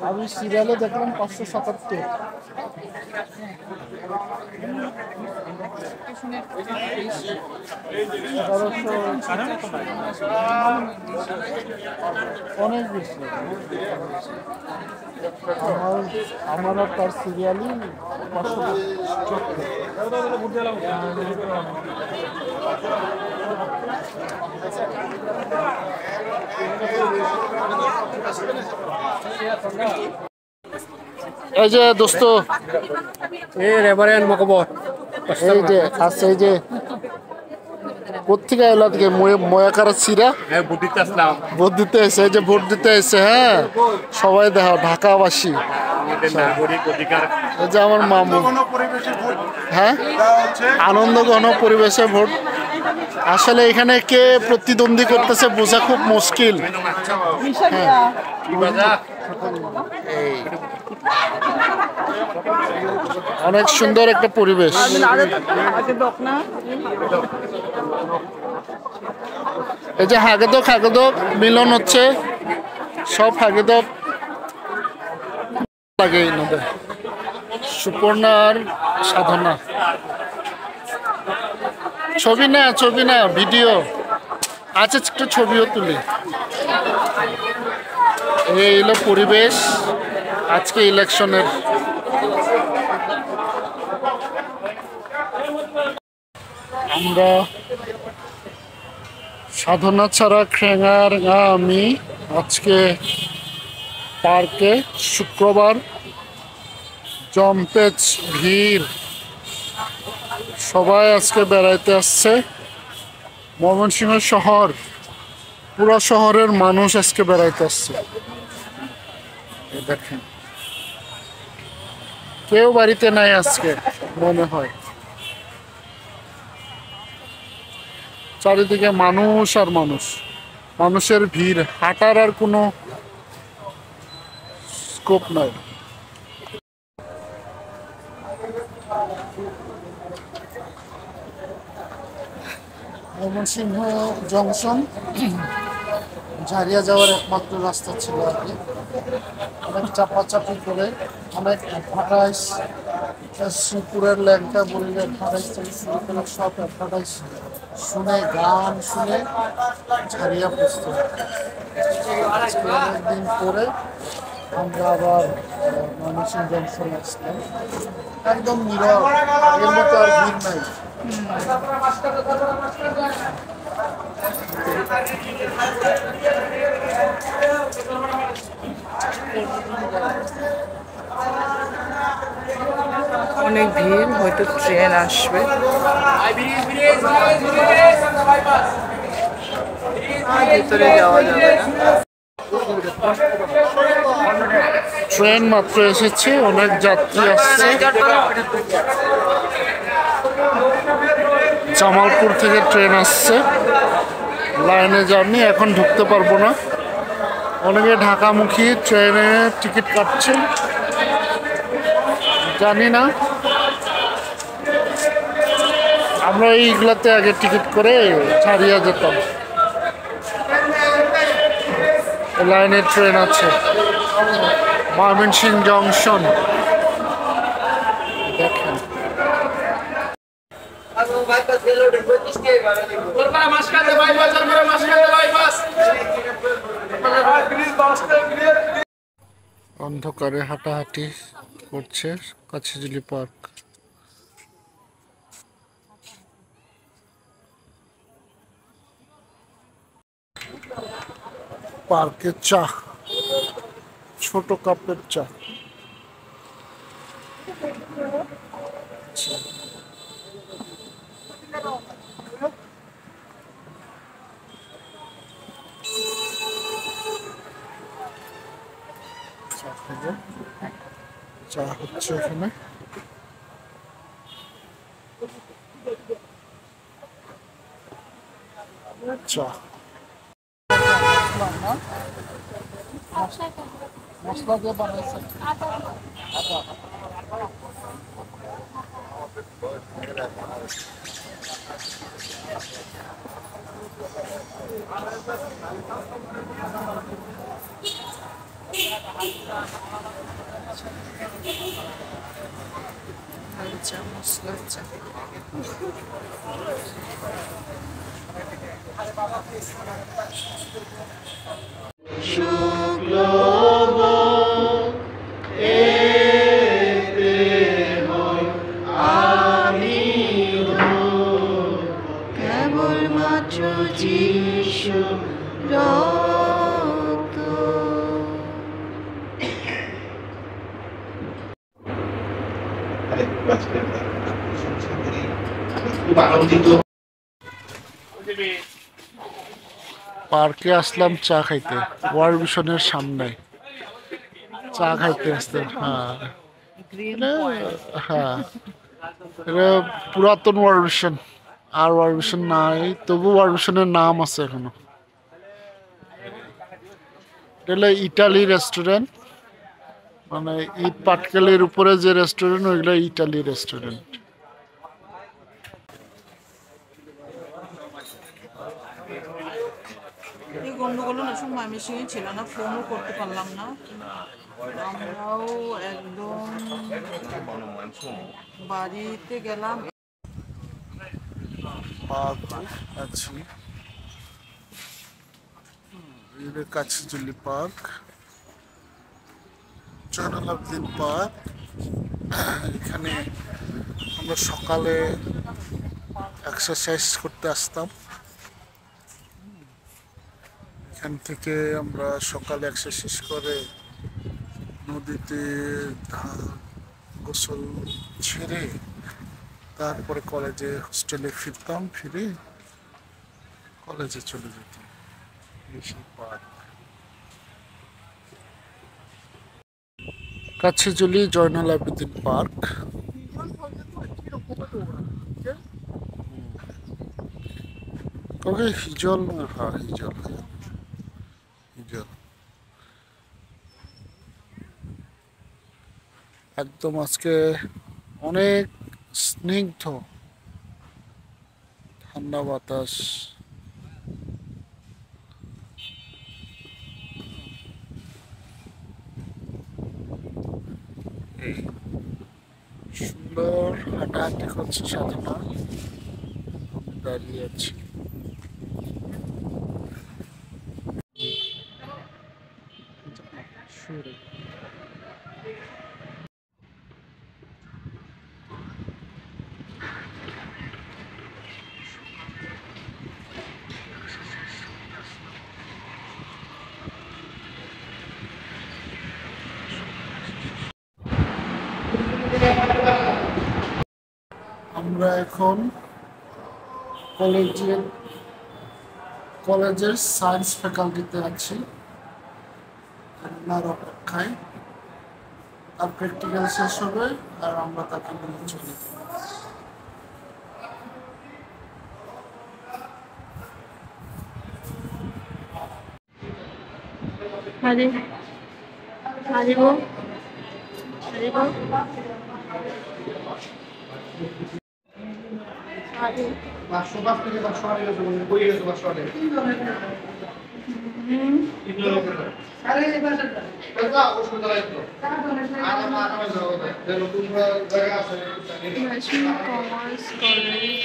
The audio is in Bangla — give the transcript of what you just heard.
আমি সিরিয়ালে দেখলাম 577। অনেক বেশি। আমার তার সিরিয়ালই 577। এই যে দোস্ত, এই যে আছে, এই যে কোথেকে এলো থেকে ময়াকার চিরা ভোট দিতে এসে, এই যে ভোট দিতে এসে। হ্যাঁ, সবাই দেখো ঢাকাবাসী। এই যে আমার মামু। হ্যাঁ, আনন্দ ঘন পরিবেশে ভোট। আসলে এখানে কে প্রতিদ্বন্দ্বী করতেছে বোঝা খুব মুশকিল। অনেক সুন্দর একটা পরিবেশ। এই যে হাগেদক মিলন হচ্ছে, সব হাগেদক লাগে নদে। সুপর্ণার সাধনা। ছবি না ভিডিও আছে, একটু ছবিও তুলি। এই হলো পরিবেশ আজকে ইলেকশনের। আমরা সাধনা ছাড়া খেঙ্গার আমি আজকে পার্কে শুক্রবার জম্পেজ ভিড়। সবাই আজকে বেড়াইতে আসছে। ময়মনসিংহ শহর, পুরো শহরের মানুষ আজকে বেড়াইতে আসছে। দেখেন, কেউ বাড়িতে নাই আজকে মনে হয়। চারিদিকে মানুষ আর মানুষ, মানুষের ভিড়, হাঁটার আর কোনো স্কোপ নাই। ময়মনসিংহ জংশন ঝাড়িয়া যাওয়ার একমাত্র রাস্তা ছিল আর কি। অনেক চাপাচাপি করে, অনেক অ্যাডভার্টাইজ, শ্রীপুরের ল্যাংটা বলির অ্যাডভার্টাইজ থেকে শুরু করে সব অ্যাডভার্টাইজ শুনে, গান শুনে ঝাড়িয়া পড়তে। আজকে অনেকদিন পরে আমরা আবার ময়মনসিংহ জংশন আসলাম। একদম নীরব, এর মতো আর ভিড় নাই। অনেক ভিড়, হয়তো ট্রেন আসবে। ভিতরে যাওয়া যাবে না। ট্রেন মাত্র এসেছে, অনেক যাত্রী আসছে। জামালপুর থেকে ট্রেন আসছে, লাইনে জার্নি। এখন ঢুকতে পারবো না। অনেকে ঢাকামুখী ট্রেনে টিকিট কাটছে। জানি না, আমরা এইগুলাতে আগে টিকিট করে ছাড়িয়ে যেতাম। লাইনে ট্রেন আছে ময়মনসিংহ জংশন। দেখেন, অন্ধকারে হাঁটাহাঁটি করছে কাছিজুলি পার্ক। পার্কে চা, ছোট কাপের চা। চা হচ্ছে এখানে। চা মশলা দিয়ে বানাইছে। কেবলমাত্র যিশু রক্ত। পার্কে আসলাম চা খাইতে, ওয়ার্ল্ড ভিশনের সামনে চা খাইতে আসতে। হ্যাঁ হ্যাঁ, এটা পুরাতন ওয়ার্ল্ড ভিশন, আর ওয়ার্ল্ড ভিশন নাই, তবু ওয়ার্ল্ড ভিশনের নাম আছে এখনো। এটা হলো ইটালি রেস্টুরেন্ট, মানে ইট পাটকেলের উপরে যে রেস্টুরেন্ট ওইগুলো ইটালি রেস্টুরেন্ট। এই গন্ডগোল না সময় আমি সঙ্গে ছিল না, ফোনও করতে পারলাম না। আমরাও একদম বাড়িতে গেলাম। আছি কাছিজুলি পার্ক, জয়নুল আবেদিন পার্ক। এখানে আমরা সকালে এক্সারসাইজ করতে আসতাম। এখান থেকে আমরা সকালে এক্সারসাইজ করে নদীতে গোসল ছেড়ে তারপরে কলেজে হোস্টেলে ফিরতাম, ফিরে কলেজে চলে যেতাম। Park Kachijhuli Zainul Abedin park. হিজল, হ্যাঁ হিজল, হিজল একদম আজকে অনেক স্নিগ্ধ ঠান্ডা বাতাস। এই সুন্দর হাঁটাহাঁটি করছে সাধনা, আমি দাঁড়িয়ে আছি। আমরা এখন কলেজের সায়েন্স ফ্যাকাল্টিতে আছি, অপেক্ষায়। আর প্র্যাকটিক্যাল শেষ হবে আর আমরা তাকে নিয়ে চলে যাব। Commerce college.